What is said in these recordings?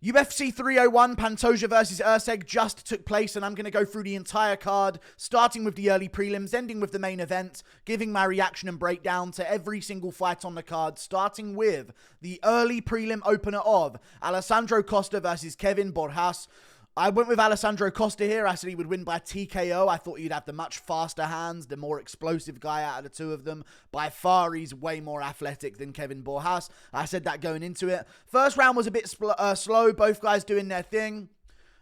UFC 301, Pantoja versus Erceg just took place, and I'm going to go through the entire card, starting with the early prelims, ending with the main event, giving my reaction and breakdown to every single fight on the card, starting with the early prelim opener of Alessandro Costa versus Kevin Borjas. I went with Alessandro Costa here. I said he would win by TKO. I thought he'd have the much faster hands, the more explosive guy out of the two of them. By far, he's way more athletic than Kevin Borjas. I said that going into it. First round was a bit slow. Both guys doing their thing.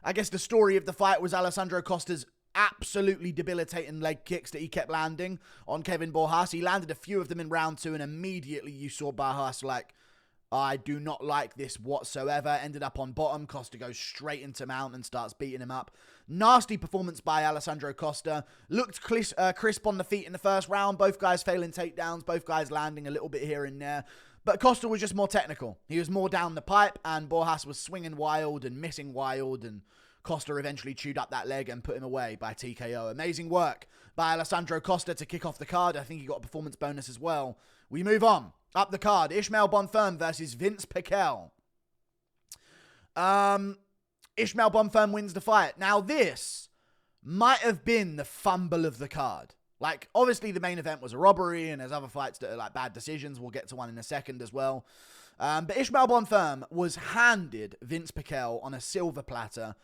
I guess the story of the fight was Alessandro Costa's absolutely debilitating leg kicks that he kept landing on Kevin Borjas. He landed a few of them in round 2, and immediately you saw Borjas like, I do not like this whatsoever. Ended up on bottom. Costa goes straight into mount and starts beating him up. Nasty performance by Alessandro Costa. Looked crisp on the feet in the first round. Both guys failing takedowns. Both guys landing a little bit here and there. But Costa was just more technical. He was more down the pipe, and Borjas was swinging wild and missing wild, and Costa eventually chewed up that leg and put him away by TKO. Amazing work by Alessandro Costa to kick off the card. I think he got a performance bonus as well. We move on. Up the card, Ismael Bonfim versus Vinc Pichel. Ismael Bonfim wins the fight. Now, this might have been the fumble of the card. Like, obviously, the main event was a robbery, and there's other fights that are like bad decisions. We'll get to one in a second as well. But Ismael Bonfim was handed Vinc Pichel on a silver platter,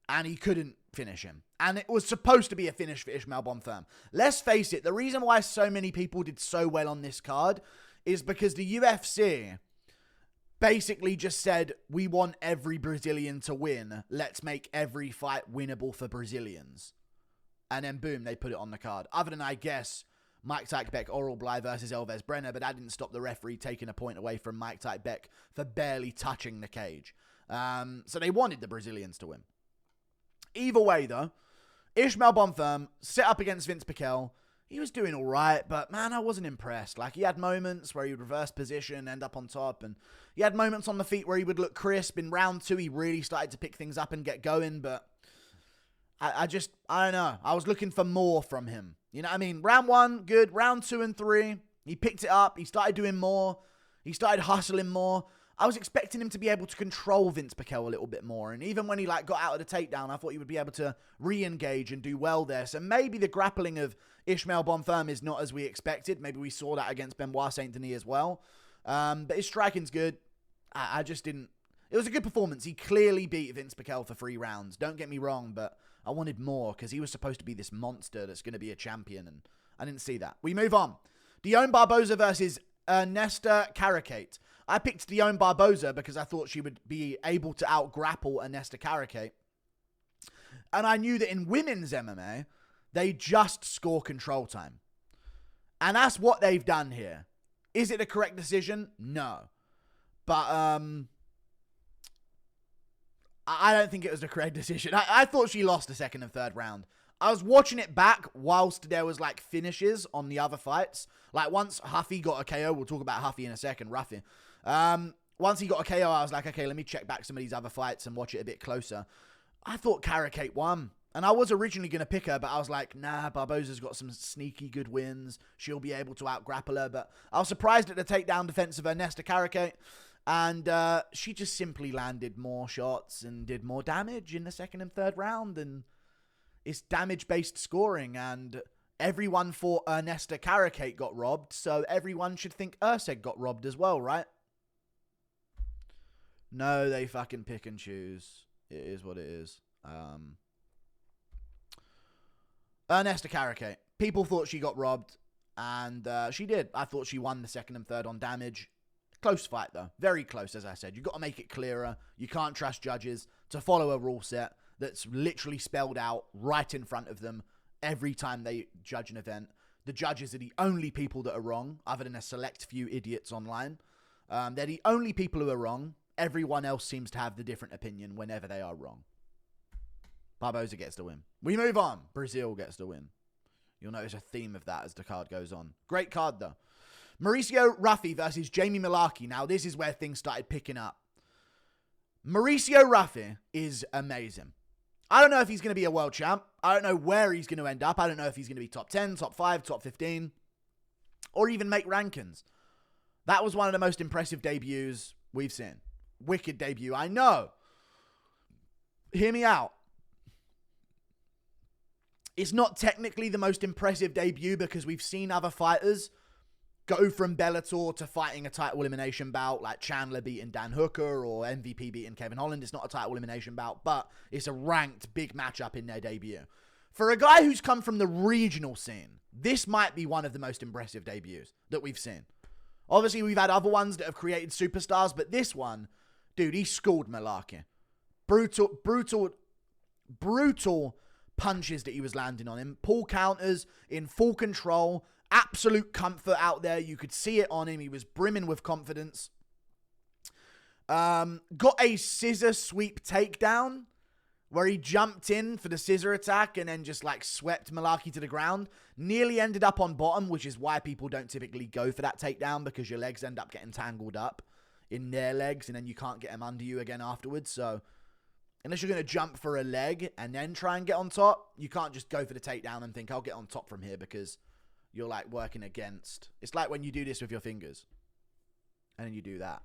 and he couldn't finish him. And it was supposed to be a finish for Ismael Bonfim. Let's face it, the reason why so many people did so well on this card is because the UFC basically just said, we want every Brazilian to win. Let's make every fight winnable for Brazilians. And then boom, they put it on the card. Other than, I guess, Myktybek, Orolbai versus Elves, Brenner, but that didn't stop the referee taking a point away from Myktybek for barely touching the cage. So they wanted the Brazilians to win. Either way, though, Ismael Bonfim set up against Vinc Pichel. He was doing all right, but man, I wasn't impressed. Like, he had moments where he would reverse position, end up on top, and he had moments on the feet where he would look crisp. In round 2, he really started to pick things up and get going, but I don't know. I was looking for more from him. You know what I mean? Round 1, good. Round 2 and 3, he picked it up. He started doing more. He started hustling more. I was expecting him to be able to control Vinc Pichel a little bit more. And even when he got out of the takedown, I thought he would be able to re-engage and do well there. So maybe the grappling of Ismael Bonfim is not as we expected. Maybe we saw that against Benoit Saint Denis as well. But his striking's good. I just didn't... It was a good performance. He clearly beat Vinc Pichel for 3 rounds. Don't get me wrong, but I wanted more because he was supposed to be this monster that's going to be a champion, and I didn't see that. We move on. Dione Barbosa versus Ernesta Kareckaite. I picked Dione Barbosa because I thought she would be able to out-grapple Ernesta Kareckaite. And I knew that in women's MMA, they just score control time. And that's what they've done here. Is it the correct decision? No. But, I don't think it was the correct decision. I thought she lost the second and third round. I was watching it back whilst there was, like, finishes on the other fights. Like, once Ruffy got a KO, we'll talk about Ruffy in a second, Ruffy. Once he got a KO, I was like, okay, let me check back some of these other fights and watch it a bit closer. I thought Kareckaite won. And I was originally going to pick her, but I was like, nah, Barbosa's got some sneaky good wins. She'll be able to out-grapple her. But I was surprised at the takedown defense of Ernesta Kareckaite. And she just simply landed more shots and did more damage in the second and third round. And it's damage-based scoring, and everyone thought Ernesta Kareckaite got robbed, so everyone should think Erceg got robbed as well, right? No, they fucking pick and choose. It is what it is. Ernesta Kareckaite. People thought she got robbed, and she did. I thought she won the second and third on damage. Close fight, though. Very close, as I said. You've got to make it clearer. You can't trust judges to follow a rule set that's literally spelled out right in front of them every time they judge an event. The judges are the only people that are wrong, other than a select few idiots online. They're the only people who are wrong. Everyone else seems to have the different opinion whenever they are wrong. Barbosa gets the win. We move on. Brazil gets the win. You'll notice a theme of that as the card goes on. Great card, though. Mauricio Ruffy versus Jamie Mullarkey. Now, this is where things started picking up. Mauricio Ruffy is amazing. I don't know if he's going to be a world champ. I don't know where he's going to end up. I don't know if he's going to be top 10, top 5, top 15, or even make rankings. That was one of the most impressive debuts we've seen. Wicked debut, I know. hear me out. It's not technically the most impressive debut because we've seen other fighters go from Bellator to fighting a title elimination bout, like Chandler beating Dan Hooker or MVP beating Kevin Holland. It's not a title elimination bout, but it's a ranked big matchup in their debut. For a guy who's come from the regional scene, this might be one of the most impressive debuts that we've seen. Obviously, we've had other ones that have created superstars, but this one, dude, he schooled Mullarkey. Brutal punches that he was landing on him. Pull counters in full control. Absolute comfort out there. You could see it on him. He was brimming with confidence. Got a scissor sweep takedown where he jumped in for the scissor attack and then just like swept Mullarkey to the ground. Nearly ended up on bottom, which is why people don't typically go for that takedown, because your legs end up getting tangled up in their legs and then you can't get them under you again afterwards. So unless you're going to jump for a leg and then try and get on top, you can't just go for the takedown and think, I'll get on top from here, because you're like working against. It's like when you do this with your fingers and then you do that.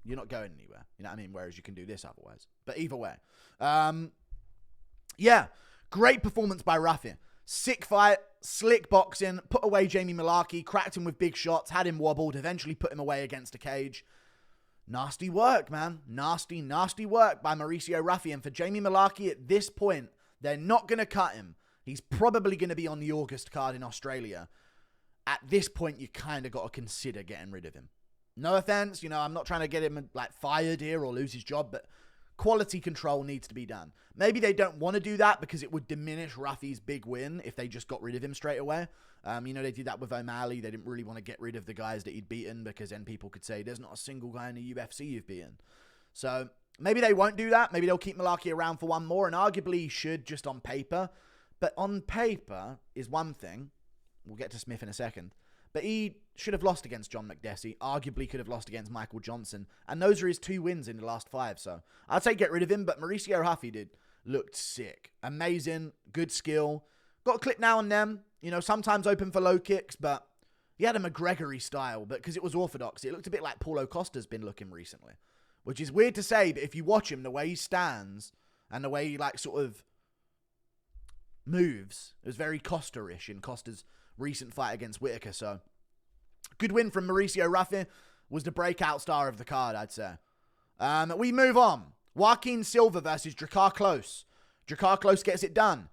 You're not going anywhere. You know what I mean? Whereas you can do this otherwise. But either way. Yeah. Great performance by Ruffy. Sick fight. Slick boxing. Put away Jamie Mullarkey. Cracked him with big shots. Had him wobbled. Eventually put him away against a cage. Nasty work, man. Nasty work by Mauricio Ruffy. And for Jamie Mullarkey at this point, they're not going to cut him. He's probably going to be on the August card in Australia. At this point, you kind of got to consider getting rid of him. No offense, I'm not trying to get him like fired here or lose his job, but quality control needs to be done. Maybe they don't want to do that because it would diminish Ruffy's big win if they just got rid of him straight away. They did that with O'Malley. They didn't really want to get rid of the guys that he'd beaten because then people could say, there's not a single guy in the UFC you've beaten. So maybe they won't do that. Maybe they'll keep Mullarkey around for one more, and arguably he should just on paper. But on paper is one thing. We'll get to Smith in a second. But he should have lost against John McDessie. Arguably could have lost against Michael Johnson. And those are his 2 wins in the last 5. So I'd say get rid of him. But Mauricio Ruffy looked sick. Amazing. Good skill. Got a clip now and then. Sometimes open for low kicks. But he had a McGregory style. But because it was orthodox, it looked a bit like Paulo Costa's been looking recently. Which is weird to say. But if you watch him, the way he stands and the way he sort of moves, it was very Costa-ish in Costa's recent fight against Whitaker. So good win from Mauricio Ruffy. Was the breakout star of the card, I'd say. We move on. Joaquim Silva versus Drakkar Klose. Drakkar Klose gets it done.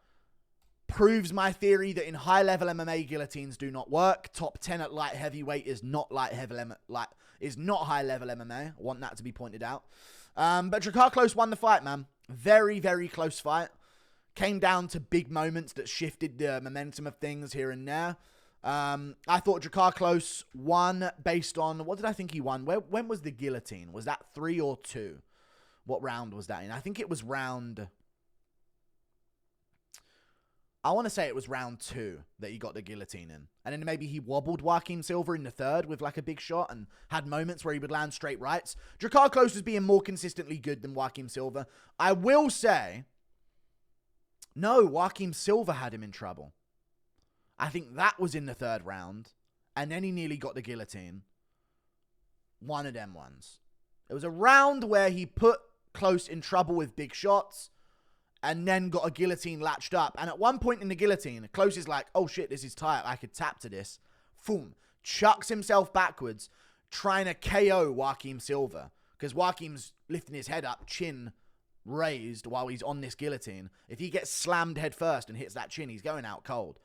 Proves my theory that in high-level MMA guillotines do not work. Top 10 at light heavyweight is not not high-level MMA. I want that to be pointed out. But Drakkar Klose won the fight, man. Very, very close fight. Came down to big moments that shifted the momentum of things here and there. I thought Drakkar Klose won based on... What did I think he won? When was the guillotine? Was that 3 or 2? What round was that in? I think it was round... I want to say it was round 2 that he got the guillotine in. And then maybe he wobbled Joaquim Silva in the 3rd with a big shot and had moments where he would land straight rights. Drakkar Klose was being more consistently good than Joaquim Silva. I will say... No, Joaquim Silva had him in trouble. I think that was in the 3rd round. And then he nearly got the guillotine. One of them ones. It was a round where he put Klose in trouble with big shots. And then got a guillotine latched up. And at one point in the guillotine, Klose is like, oh shit, this is tight. I could tap to this. Boom. Chucks himself backwards. Trying to KO Joaquim Silva. Because Joaquim's lifting his head up, chin raised while he's on this guillotine. If he gets slammed head first and hits that chin, he's going out cold.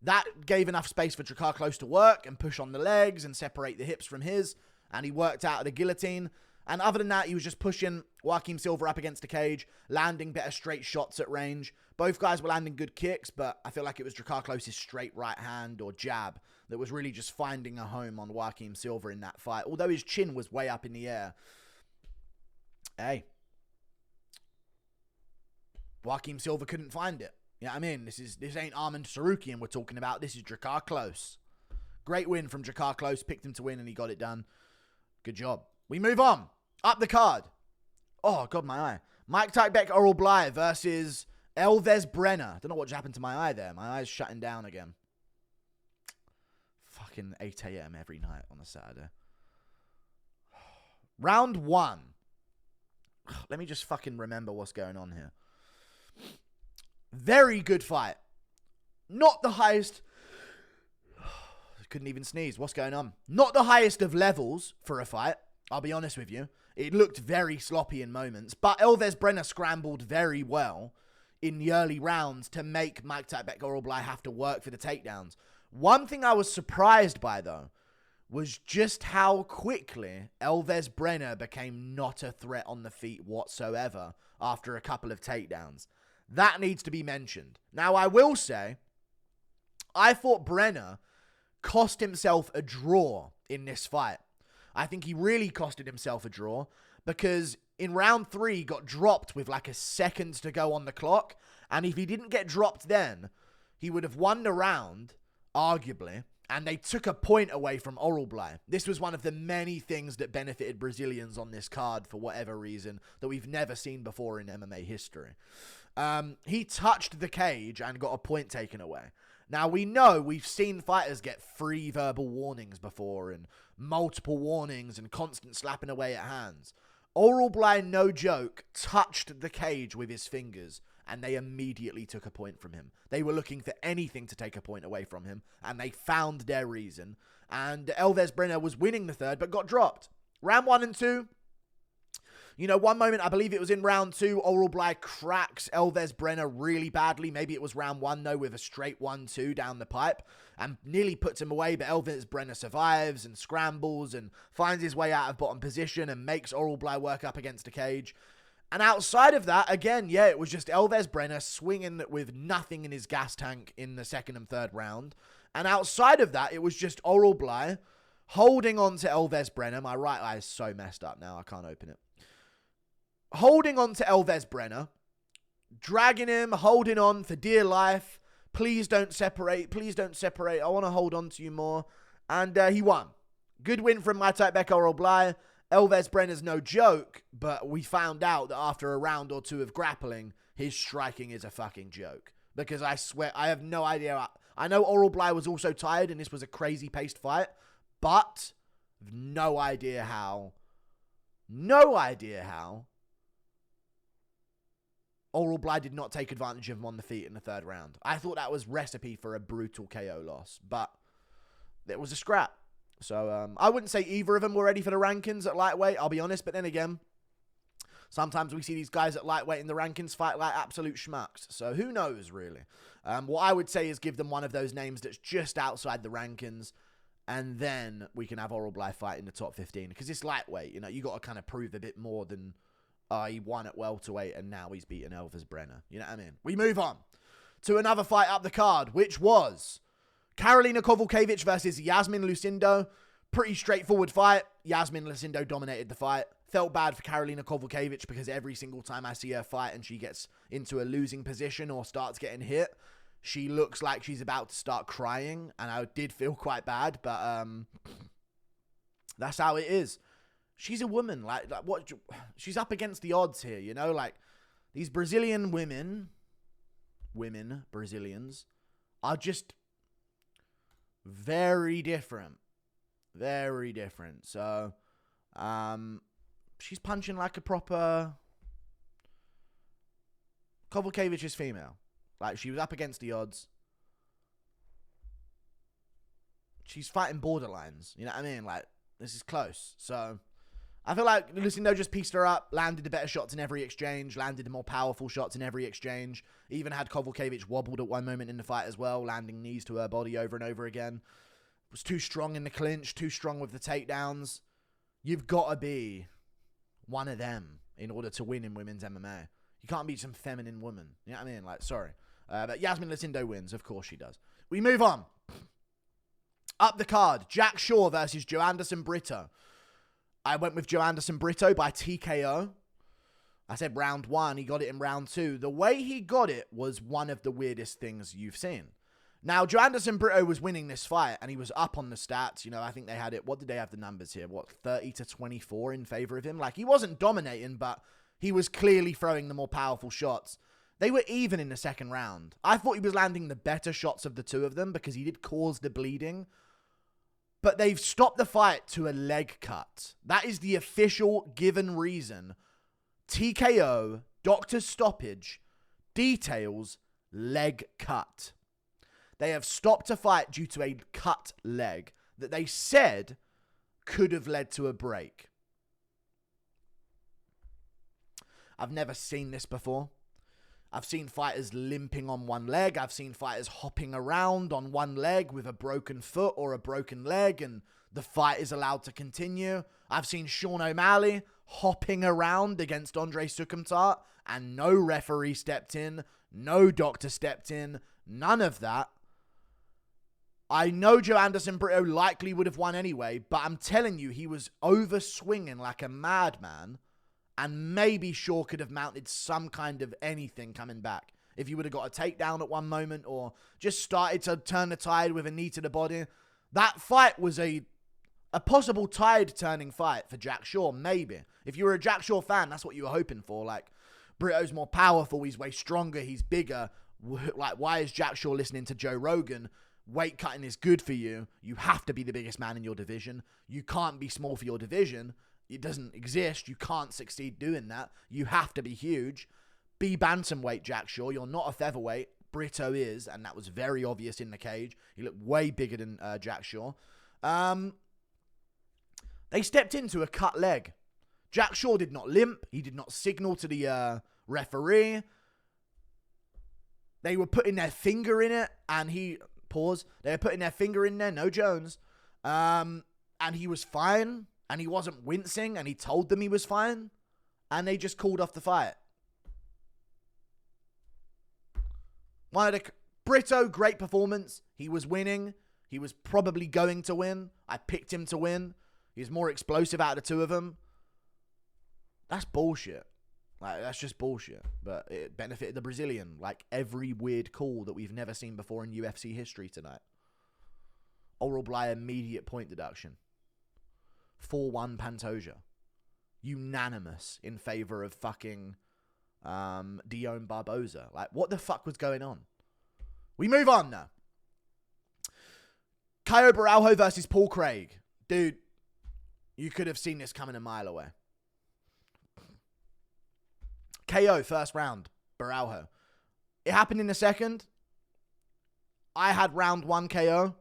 That gave enough space for Drakkar Klose to work and push on the legs and separate the hips from his, and he worked out of the guillotine. And other than that, he was just pushing Joaquim Silva up against the cage, landing better straight shots at range. Both guys were landing good kicks, but I feel like it was Drakkar Klose's straight right hand or jab that was really just finding a home on Joaquim Silva in that fight. Although his chin was way up in the air. Hey. Joaquim Silva couldn't find it. You know what I mean? This ain't Armand Sarukian we're talking about. This is Drakkar Klose. Great win from Drakkar Klose. Picked him to win and he got it done. Good job. We move on. Up the card. Oh, God, my eye. Myktybek Orolbai versus Elves Brenner. Don't know what just happened to my eye there. My eye's shutting down again. Fucking 8 a.m. every night on a Saturday. Round 1. Let me just fucking remember what's going on here. Very good fight. Not the highest. Couldn't even sneeze. What's going on? Not the highest of levels for a fight. I'll be honest with you. It looked very sloppy in moments. But Elves Brenner scrambled very well in the early rounds to make Myktybek Orolbai have to work for the takedowns. One thing I was surprised by, though, was just how quickly Elves Brenner became not a threat on the feet whatsoever after a couple of takedowns. That needs to be mentioned. Now, I will say, I thought Brenner cost himself a draw in this fight. I think he really costed himself a draw because in round 3, he got dropped with like a second to go on the clock. And if he didn't get dropped then, he would have won the round, arguably. And they took a point away from Orolbai. This was one of the many things that benefited Brazilians on this card for whatever reason that we've never seen before in MMA history. He touched the cage and got a point taken away. Now, we've seen fighters get 3 verbal warnings before and multiple warnings and constant slapping away at hands. Orolbai, no joke, touched the cage with his fingers and they immediately took a point from him. They were looking for anything to take a point away from him and they found their reason. And Elves Brenner was winning the third but got dropped. Round 1 and 2. One moment, I believe it was in round 2, Orolbai cracks Elves Brenner really badly. Maybe it was round 1, though, with a straight 1-2 down the pipe and nearly puts him away. But Elves Brenner survives and scrambles and finds his way out of bottom position and makes Orolbai work up against the cage. And outside of that, again, it was just Elves Brenner swinging with nothing in his gas tank in the second and third round. And outside of that, it was just Orolbai holding on to Elves Brenner. My right eye is so messed up now, I can't open it. Holding on to Elves Brenner, dragging him, holding on for dear life. Please don't separate. Please don't separate. I want to hold on to you more. And he won. Good win from Myktybek Orolbai. Elves Brenner's no joke, but we found out that after a round or 2 of grappling, his striking is a fucking joke. Because I swear, I have no idea. I know Orolbai was also tired and this was a crazy paced fight, but no idea how Orolbai did not take advantage of him on the feet in the third round. I thought that was recipe for a brutal KO loss, but it was a scrap. So I wouldn't say either of them were ready for the rankings at lightweight, I'll be honest. But then again, sometimes we see these guys at lightweight in the rankings fight like absolute schmucks. So who knows, really? What I would say is give them one of those names that's just outside the rankings, and then we can have Orolbai fight in the top 15. Because it's lightweight, you got to kind of prove a bit more than... he won at welterweight and now he's beaten Elves Brenner. You know what I mean? We move on to another fight up the card, which was Karolina Kowalkiewicz versus Yasmin Lucindo. Pretty straightforward fight. Yasmin Lucindo dominated the fight. Felt bad for Karolina Kowalkiewicz because every single time I see her fight and she gets into a losing position or starts getting hit, she looks like she's about to start crying. And I did feel quite bad, but that's how it is. She's a woman, like what? She's up against the odds here, like these Brazilian Brazilians are just very different. So, she's punching like a proper... Kowalkiewicz is female. Like, she was up against the odds. She's fighting borderlines, you know what I mean? Like, this is close, so... I feel like Lucindo just pieced her up, landed the better shots in every exchange, landed the more powerful shots in every exchange, even had Kowalkiewicz wobbled at one moment in the fight as well, landing knees to her body over and over again. Was too strong in the clinch, too strong with the takedowns. You've got to be one of them in order to win in women's MMA. You can't be some feminine woman. You know what I mean? Like, sorry. But Yasmin Lucindo wins. Of course she does. We move on. Up the card, Jack Shaw versus Joanderson Brito. I went with Joanderson Brito by TKO. I said round 1. He got it in round 2. The way he got it was one of the weirdest things you've seen. Now, Joanderson Brito was winning this fight, and he was up on the stats. I think they had it... What did they have the numbers here? 30-24 in favor of him? Like, he wasn't dominating, but he was clearly throwing the more powerful shots. They were even in the second round. I thought he was landing the better shots of the two of them because he did cause the bleeding. But they've stopped the fight to a leg cut. That is the official given reason TKO, doctor's stoppage, details, leg cut. They have stopped a fight due to a cut leg that they said could have led to a break. I've never seen this before. I've seen fighters limping on one leg. I've seen fighters hopping around on one leg with a broken foot or a broken leg, and the fight is allowed to continue. I've seen Sean O'Malley hopping around against Andre Sukumtar, and no referee stepped in, no doctor stepped in, none of that. I know Joe Anderson Brito likely would have won anyway, but I'm telling you, he was over swinging like a madman, and maybe Shaw could have mounted some kind of anything coming back. If he would have got a takedown at one moment or just started to turn the tide with a knee to the body. That fight was a possible tide-turning fight for Jack Shaw, maybe. If you were a Jack Shaw fan, that's what you were hoping for. Like, Brito's more powerful, he's way stronger, he's bigger. Like, why is Jack Shaw listening to Joe Rogan? Weight cutting is good for you. You have to be the biggest man in your division. You can't be small for your division. It doesn't exist. You can't succeed doing that. You have to be huge. Be bantamweight, Jack Shaw. You're not a featherweight. Brito is, and that was very obvious in the cage. He looked way bigger than Jack Shaw. They stepped into a cut leg. Jack Shaw did not limp. He did not signal to the referee. They were putting their finger in it, and he... Pause. They were putting their finger in there, no Jones. And he was fine, and he wasn't wincing, and he told them he was fine, and they just called off the fight. Brito, great performance. He was winning. He was probably going to win. I picked him to win. He's more explosive out of the two of them. That's bullshit. Like, that's just bullshit. But it benefited the Brazilian. Like every weird call that we've never seen before in UFC history tonight. Orolbai immediate point deduction. 4-1 Pantoja. Unanimous in favor of fucking Dione Barbosa. Like, what the fuck was going on? We move on now. Caio Borralho versus Paul Craig. Dude, you could have seen this coming a mile away. KO, first round, Borralho. It happened in the second. I had round 1 KO.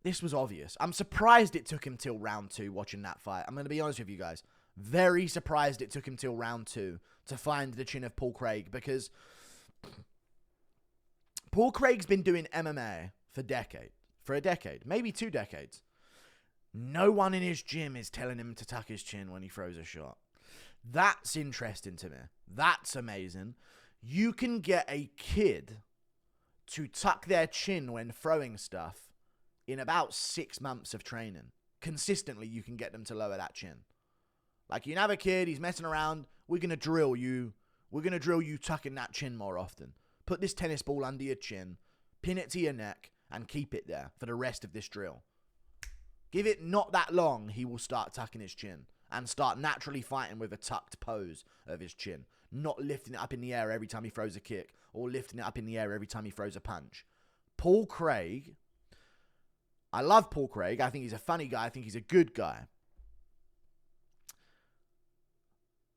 This was obvious. I'm surprised it took him till round 2 watching that fight. I'm going to be honest with you guys. Very surprised it took him till round 2 to find the chin of Paul Craig, because Paul Craig's been doing MMA for a decade, maybe 2 decades. No one in his gym is telling him to tuck his chin when he throws a shot. That's interesting to me. That's amazing. You can get a kid to tuck their chin when throwing stuff in about 6 months of training. Consistently, you can get them to lower that chin. Like, you can have a kid, he's messing around, we're going to drill you. We're going to drill you tucking that chin more often. Put this tennis ball under your chin, pin it to your neck, and keep it there for the rest of this drill. Give it not that long, he will start tucking his chin and start naturally fighting with a tucked pose of his chin, not lifting it up in the air every time he throws a kick or lifting it up in the air every time he throws a punch. Paul Craig, I love Paul Craig. I think he's a funny guy. I think he's a good guy.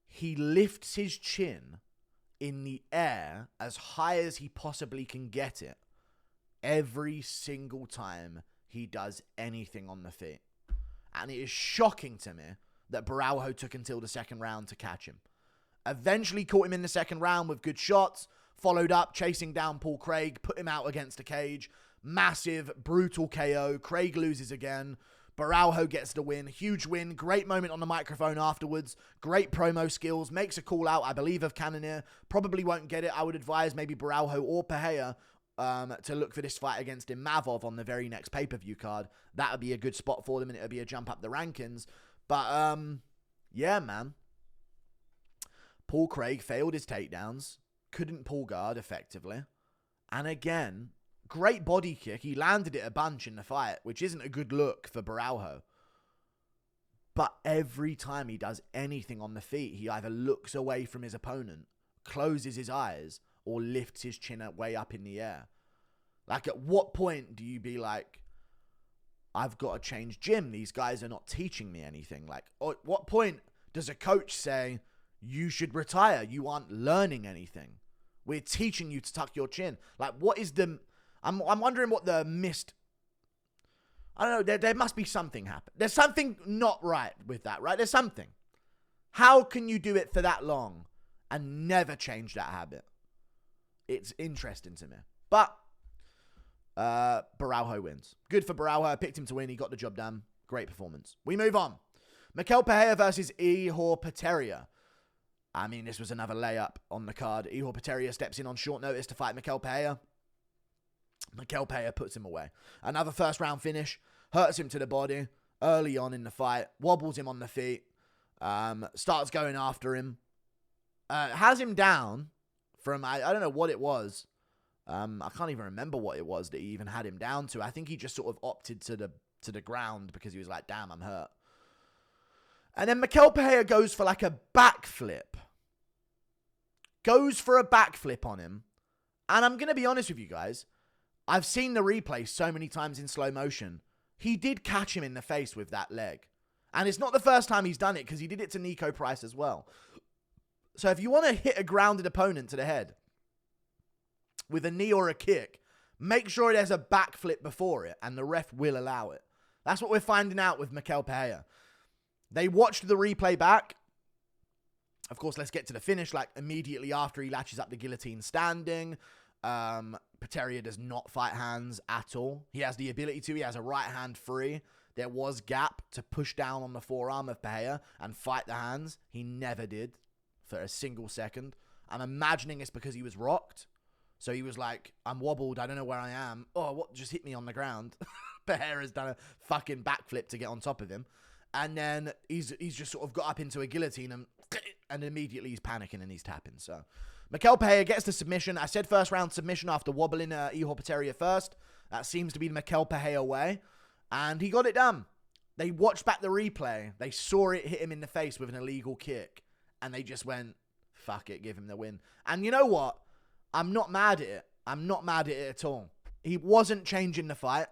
He lifts his chin in the air as high as he possibly can get it every single time he does anything on the feet. And it is shocking to me that Borralho took until the second round to catch him. Eventually caught him in the second round with good shots, followed up, chasing down Paul Craig, put him out against the cage. Massive, brutal KO. Craig loses again. Borralho gets the win. Huge win. Great moment on the microphone afterwards. Great promo skills. Makes a call out, I believe, of Cannonier. Probably won't get it. I would advise maybe Borralho or Pereira to look for this fight against Imavov on the very next pay-per-view card. That would be a good spot for them, and it would be a jump up the rankings. But, yeah, man. Paul Craig failed his takedowns. Couldn't pull guard effectively. And again, great body kick. He landed it a bunch in the fight, which isn't a good look for Borralho. But every time he does anything on the feet, he either looks away from his opponent, closes his eyes, or lifts his chin way up in the air. Like, at what point do you be like, I've got to change gym. These guys are not teaching me anything. Like, at what point does a coach say, you should retire. You aren't learning anything. We're teaching you to tuck your chin. Like, what is the... I'm wondering what the missed... I don't know. There must be something happen. There's something not right with that, right? There's something. How can you do it for that long and never change that habit? It's interesting to me. But Borralho wins. Good for Borralho. I picked him to win. He got the job done. Great performance. We move on. Myktybek Pereira versus Potieria. I mean, this was another layup on the card. Potieria steps in on short notice to fight Myktybek Pereira. Myktybek Pereira puts him away. Another first round finish. Hurts him to the body early on in the fight. Wobbles him on the feet. Starts going after him. Has him down from, I don't know what it was. I can't even remember what it was that he even had him down to. I think he just sort of opted to the ground because he was like, damn, I'm hurt. And then Myktybek Pereira goes for like a backflip. Goes for a backflip on him. And I'm going to be honest with you guys. I've seen the replay so many times in slow motion. He did catch him in the face with that leg. And it's not the first time he's done it because he did it to Nico Price as well. So if you want to hit a grounded opponent to the head with a knee or a kick, make sure there's a backflip before it and the ref will allow it. That's what we're finding out with Myktybek Pereira. They watched the replay back. Of course, let's get to the finish. Like, immediately after he latches up the guillotine standing. Potieria does not fight hands at all. He has the ability to. He has a right hand free. There was gap to push down on the forearm of Pereira and fight the hands. He never did for a single second. I'm imagining it's because he was rocked. So he was like, I'm wobbled. I don't know where I am. Oh, what? Just hit me on the ground. Pereira's done a fucking backflip to get on top of him. And then he's just sort of got up into a guillotine and immediately he's panicking and he's tapping. So Myktybek Pereira gets the submission. I said first round submission after wobbling Potieria first. That seems to be the Myktybek Pereira way. And he got it done. They watched back the replay. They saw it hit him in the face with an illegal kick. And they just went, fuck it, give him the win. And you know what? I'm not mad at it. I'm not mad at it at all. He wasn't changing the fight.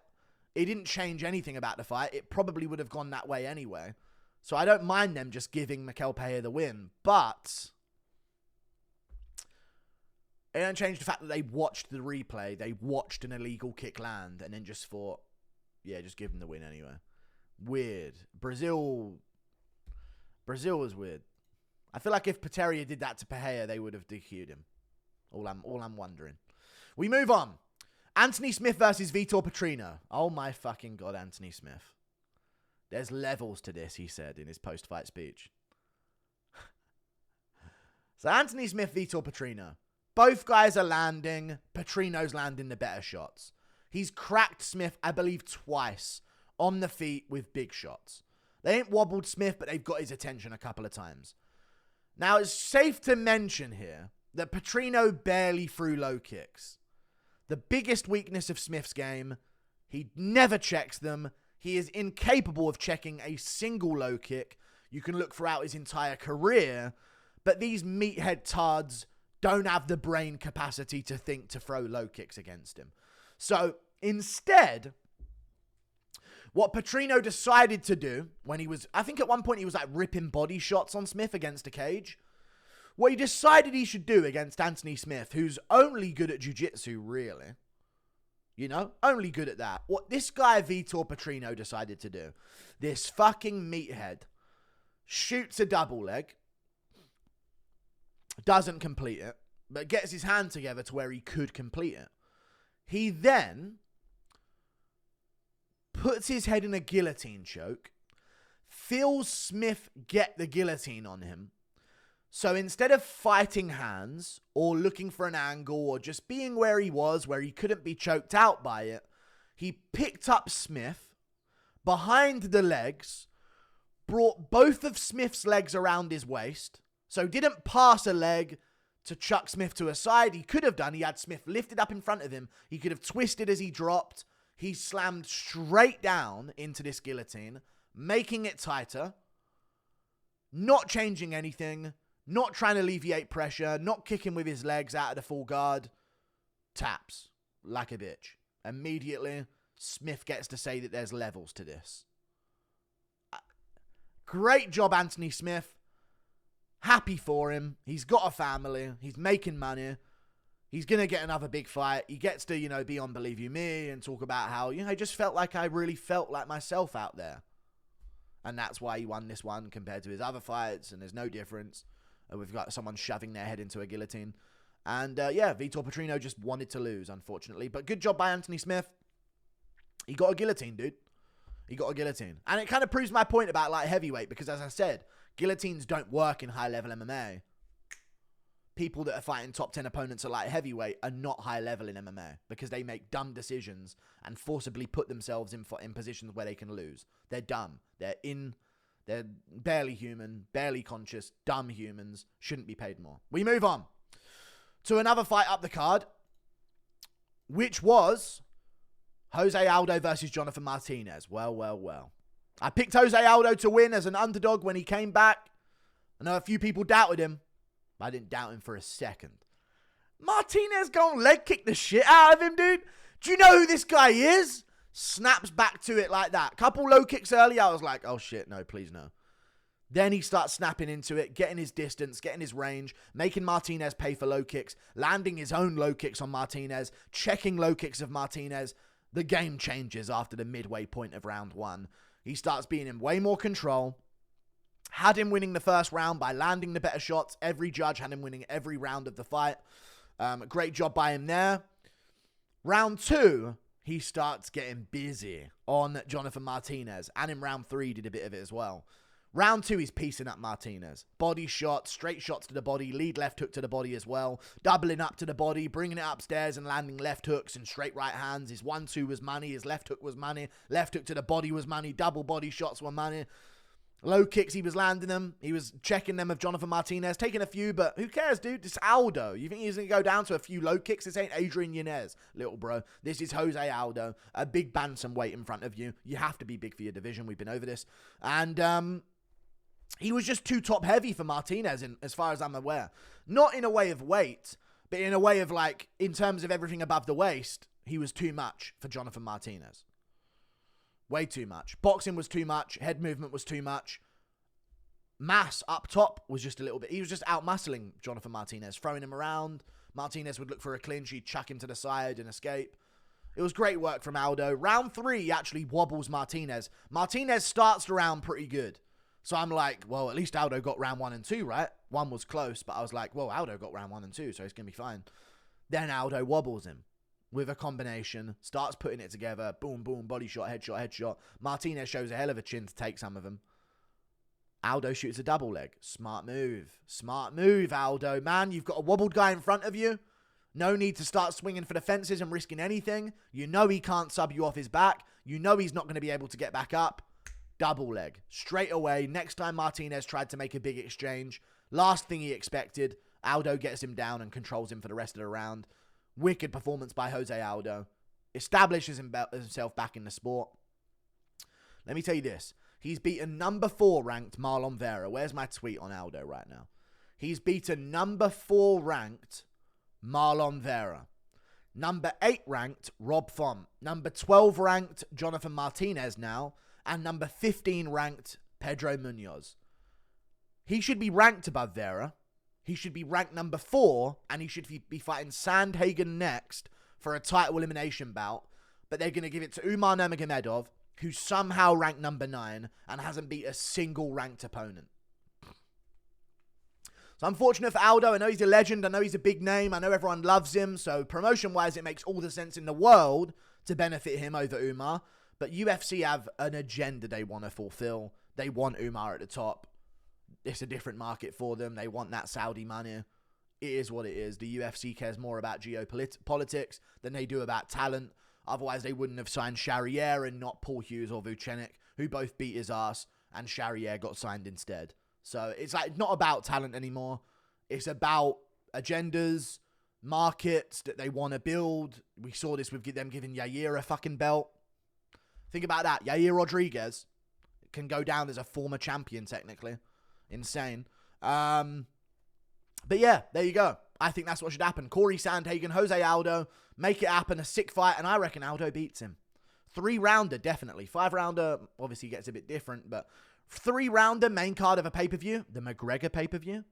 He didn't change anything about the fight. It probably would have gone that way anyway. So I don't mind them just giving Myktybek Pereira the win. But it don't change the fact that they watched the replay. They watched an illegal kick land and then just thought, yeah, just give him the win anyway. Weird. Brazil was weird. I feel like if Potieria did that to Pereira, they would have DQ'd him. All I'm wondering. We move on. Anthony Smith versus Vitor Petrino. Oh my fucking God, Anthony Smith. There's levels to this, he said in his post-fight speech. So Anthony Smith, Vitor Petrino. Both guys are landing. Petrino's landing the better shots. He's cracked Smith, I believe, twice on the feet with big shots. They ain't wobbled Smith, but they've got his attention a couple of times. Now, it's safe to mention here that Petrino barely threw low kicks. The biggest weakness of Smith's game, he never checks them. He is incapable of checking a single low kick. You can look throughout his entire career, but these meathead tards don't have the brain capacity to think to throw low kicks against him. So instead, what Petrino decided to do when he was, I think at one point he was like ripping body shots on Smith against a cage. What he decided he should do against Anthony Smith, who's only good at jiu-jitsu, really. You know, only good at that. What this guy Vitor Petrino decided to do, this fucking meathead, shoots a double leg, doesn't complete it, but gets his hand together to where he could complete it. He then puts his head in a guillotine choke, feels Smith get the guillotine on him. So instead of fighting hands or looking for an angle or just being where he was, where he couldn't be choked out by it, he picked up Smith behind the legs, brought both of Smith's legs around his waist, so didn't pass a leg to chuck Smith to a side. He could have done. He had Smith lifted up in front of him. He could have twisted as he dropped. He slammed straight down into this guillotine, making it tighter, not changing anything, not trying to alleviate pressure, not kicking with his legs out of the full guard. Taps like a bitch. Immediately, Smith gets to say that there's levels to this. Great job, Anthony Smith. Happy for him. He's got a family. He's making money. He's going to get another big fight. He gets to, be on Believe You Me and talk about how, I just felt like I really felt like myself out there. And that's why he won this one compared to his other fights, and there's no difference. We've got someone shoving their head into a guillotine. And, Vitor Petrino just wanted to lose, unfortunately. But good job by Anthony Smith. He got a guillotine, dude. He got a guillotine. And it kind of proves my point about light heavyweight, because as I said, guillotines don't work in high-level MMA. People that are fighting top 10 opponents at light heavyweight are not high level in MMA because they make dumb decisions and forcibly put themselves in positions where they can lose. They're dumb. They're barely human, barely conscious, dumb humans, shouldn't be paid more. We move on to another fight up the card, which was Jose Aldo versus Jonathan Martinez. Well. I picked Jose Aldo to win as an underdog when he came back. I know a few people doubted him. I didn't doubt him for a second. Martinez gonna leg kick the shit out of him, dude. Do you know who this guy is? Snaps back to it like that. Couple low kicks early, I was like, oh shit, no, please no. Then he starts snapping into it, getting his distance, getting his range, making Martinez pay for low kicks, landing his own low kicks on Martinez, checking low kicks of Martinez. The game changes after the midway point of round one. He starts being in way more control. Had him winning the first round by landing the better shots. Every judge had him winning every round of the fight. Great job by him there. Round two, he starts getting busy on Jonathan Martinez. And in round three, did a bit of it as well. Round two, he's piecing up Martinez. Body shots, straight shots to the body, lead left hook to the body as well. Doubling up to the body, bringing it upstairs and landing left hooks and straight right hands. His 1-2 was money. His left hook was money. Left hook to the body was money. Double body shots were money. Low kicks, he was landing them. He was checking them of Jonathan Martinez, taking a few, but who cares, dude? It's Aldo. You think he's going to go down to a few low kicks? This ain't Adrian Yanez, little bro. This is Jose Aldo, a big bantamweight in front of you. You have to be big for your division. We've been over this. And he was just too top heavy for Martinez, as far as I'm aware. Not in a way of weight, but in a way of, like, in terms of everything above the waist, he was too much for Jonathan Martinez. Way too much. Boxing was too much. Head movement was too much. Mass up top was just a little bit. He was just out-muscling Jonathan Martinez, throwing him around. Martinez would look for a clinch. He'd chuck him to the side and escape. It was great work from Aldo. Round three, he actually wobbles Martinez. Martinez starts the round pretty good. So I'm like, well, at least Aldo got round 1 and 2, right? One was close, but I was like, well, Aldo got round 1 and 2, so he's going to be fine. Then Aldo wobbles him with a combination, starts putting it together, boom, boom, body shot, headshot. Martinez shows a hell of a chin to take some of them. Aldo shoots a double leg. Smart move, Aldo. Man, you've got a wobbled guy in front of you. No need to start swinging for the fences and risking anything. You know he can't sub you off his back. You know he's not going to be able to get back up. Double leg. Straight away, next time Martinez tried to make a big exchange, last thing he expected, Aldo gets him down and controls him for the rest of the round. Wicked performance by Jose Aldo. Establishes himself back in the sport. Let me tell you this. He's beaten number 4 ranked Marlon Vera. Where's my tweet on Aldo right now? He's beaten number 4 ranked Marlon Vera. Number 8 ranked Rob Font. Number 12 ranked Jonathan Martinez now. And number 15 ranked Pedro Munoz. He should be ranked above Vera. He should be ranked number 4, and he should be fighting Sandhagen next for a title elimination bout. But they're going to give it to Umar Nurmagomedov, who's somehow ranked number 9 and hasn't beat a single ranked opponent. So unfortunate for Aldo. I know he's a legend. I know he's a big name. I know everyone loves him. So promotion-wise, it makes all the sense in the world to benefit him over Umar. But UFC have an agenda they want to fulfill. They want Umar at the top. It's a different market for them. They want that Saudi money. It is what it is. The UFC cares more about geopolitics than they do about talent. Otherwise, they wouldn't have signed Charriere and not Paul Hughes or Vucenic, who both beat his ass, and Charriere got signed instead. So it's like not about talent anymore. It's about agendas, markets that they want to build. We saw this with them giving Yair a fucking belt. Think about that. Yair Rodriguez can go down as a former champion, technically. Insane. But yeah, there you go. I think that's what should happen. Corey Sandhagen, Jose Aldo, make it happen, a sick fight, and I reckon Aldo beats him. 3-rounder, definitely. 5-rounder, obviously gets a bit different, but 3-rounder main card of a pay-per-view. The McGregor pay-per-view.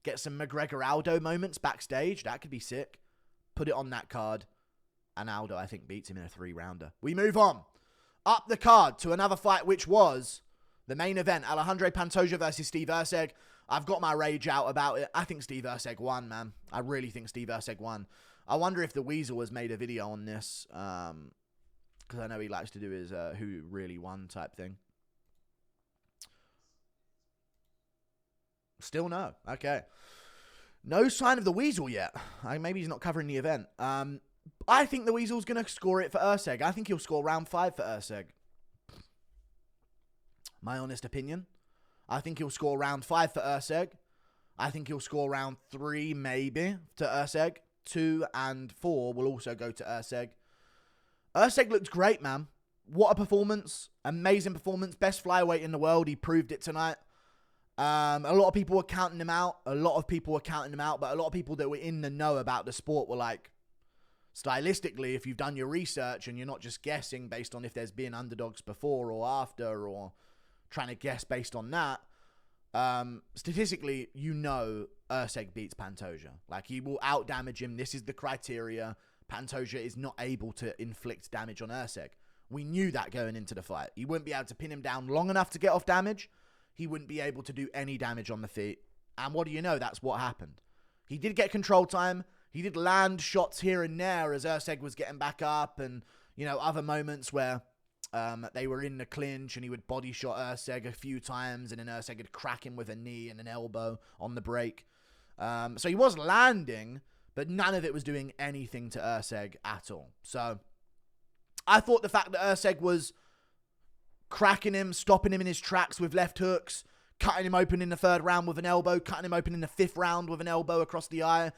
Get some McGregor Aldo moments backstage. That could be sick. Put it on that card. And Aldo, I think, beats him in a 3-rounder. We move on. Up the card to another fight, which was the main event. Alejandro Pantoja versus Steve Erceg. I've got my rage out about it. I think Steve Erceg won, man. I really think Steve Erceg won. I wonder if the Weasel has made a video on this. Because I know he likes to do his who really won type thing. Still no. Okay. No sign of the Weasel yet. Maybe he's not covering the event. I think the Weasel's going to score it for Erceg. I think he'll score round 5 for Erceg. My honest opinion. I think he'll score round 5 for Erceg. I think he'll score round 3 maybe to Erceg. 2 and 4 will also go to Erceg. Erceg looked great, man. What a performance. Amazing performance. Best flyweight in the world. He proved it tonight. A lot of people were counting him out. But a lot of people that were in the know about the sport were like, stylistically, if you've done your research and you're not just guessing based on if there's been underdogs before or after or trying to guess based on that, statistically, you know Erceg beats Pantoja. Like, he will out-damage him. This is the criteria. Pantoja is not able to inflict damage on Erceg. We knew that going into the fight. He wouldn't be able to pin him down long enough to get off damage. He wouldn't be able to do any damage on the feet. And what do you know? That's what happened. He did get control time. He did land shots here and there as Erceg was getting back up, and, you know, other moments where they were in the clinch and he would body shot Erceg a few times, and then Erceg would crack him with a knee and an elbow on the break. So he was landing, but none of it was doing anything to Erceg at all. So I thought the fact that Erceg was cracking him, stopping him in his tracks with left hooks, cutting him open in the 3rd round with an elbow, cutting him open in the 5th round with an elbow across the eye,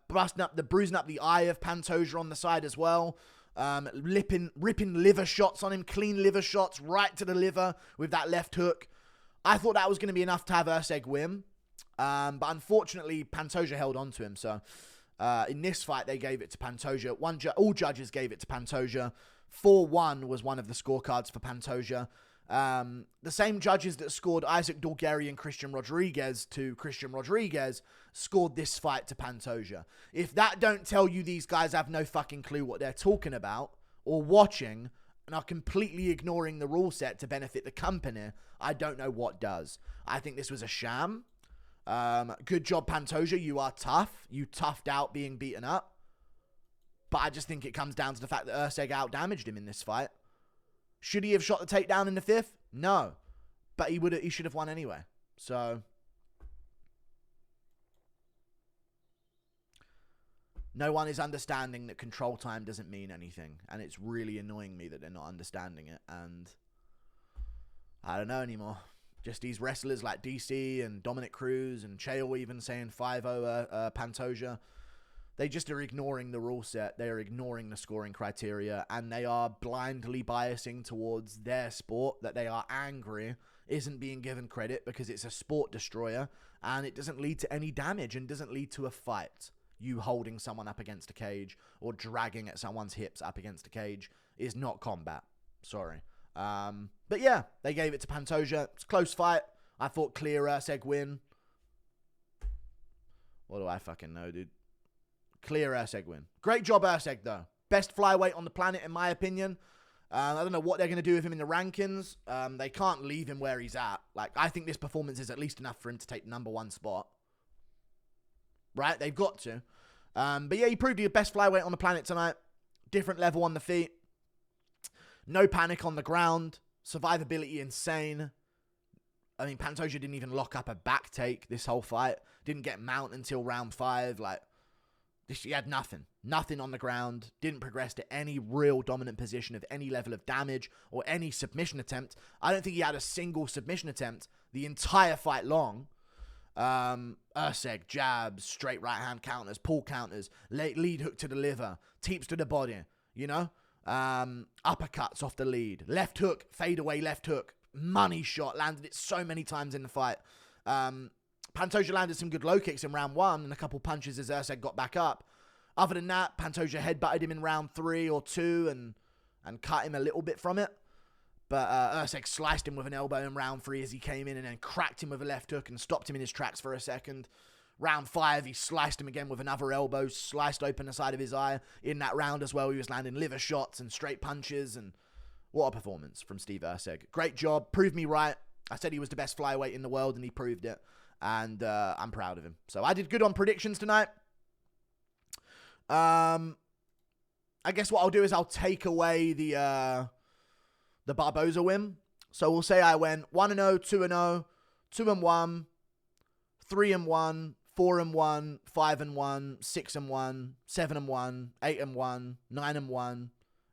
bruising up the eye of Pantoja on the side as well, ripping liver shots on him, clean liver shots right to the liver with that left hook. I thought that was going to be enough to have Erceg win, but unfortunately Pantoja held on to him. So in this fight they gave it to Pantoja. All judges gave it to Pantoja. 4-1 was one of the scorecards for Pantoja. The same judges that scored Isaac Dulgari and Christian Rodriguez to Christian Rodriguez scored this fight to Pantoja. If that don't tell you these guys have no fucking clue what they're talking about or watching and are completely ignoring the rule set to benefit the company, I don't know what does. I think this was a sham. Good job, Pantoja. You are tough. You toughed out being beaten up. But I just think it comes down to the fact that Erceg out-damaged him in this fight. Should he have shot the takedown in the 5th? No. But he should have won anyway. So no one is understanding that control time doesn't mean anything. And it's really annoying me that they're not understanding it. And I don't know anymore. Just these wrestlers like DC and Dominic Cruz and Chael even saying 5-0 Pantoja. They just are ignoring the rule set. They are ignoring the scoring criteria. And they are blindly biasing towards their sport that they are angry isn't being given credit because it's a sport destroyer. And it doesn't lead to any damage and doesn't lead to a fight. You holding someone up against a cage or dragging at someone's hips up against a cage is not combat. Sorry. But yeah, they gave it to Pantoja. It's a close fight. I thought clear Erceg win. What do I fucking know, dude? Clear Erceg win. Great job, Erceg, though. Best flyweight on the planet, in my opinion. I don't know what they're going to do with him in the rankings. They can't leave him where he's at. Like, I think this performance is at least enough for him to take the #1 spot. Right? They've got to. But yeah, he proved he's the best flyweight on the planet tonight. Different level on the feet. No panic on the ground. Survivability insane. I mean, Pantoja didn't even lock up a back take this whole fight. Didn't get mount until round 5. Like, he had nothing. Nothing on the ground. Didn't progress to any real dominant position of any level of damage or any submission attempt. I don't think he had a single submission attempt the entire fight long. Erceg, jabs, straight right hand counters, pull counters, lead hook to the liver, teeps to the body, you know? Uppercuts off the lead. Left hook, fade away left hook. Money shot. Landed it so many times in the fight. Pantoja landed some good low kicks in round 1 and a couple punches as Erceg got back up. Other than that, Pantoja headbutted him in round 3 or 2 and cut him a little bit from it. But Erceg sliced him with an elbow in round 3 as he came in and then cracked him with a left hook and stopped him in his tracks for a second. Round 5, he sliced him again with another elbow, sliced open the side of his eye. In that round as well, he was landing liver shots and straight punches. And what a performance from Steve Erceg. Great job. Proved me right. I said he was the best flyweight in the world, and he proved it. And I'm proud of him. So I did good on predictions tonight. I guess what I'll do is I'll take away the Barbosa win. So we'll say I went 1-0, 2-0, 2-1, 3-1, 4-1, 5-1, 6-1, 7-1, 8-1, 9-1,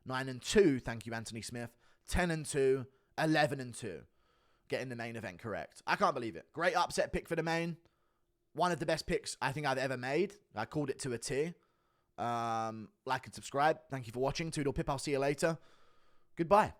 9-2. Thank you, Anthony Smith. 10-2, 11-2. Getting the main event correct. I can't believe it. Great upset pick for the main. One of the best picks I think I've ever made. I called it to a T. Like and subscribe. Thank you for watching. Toodle Pip. I'll see you later. Goodbye.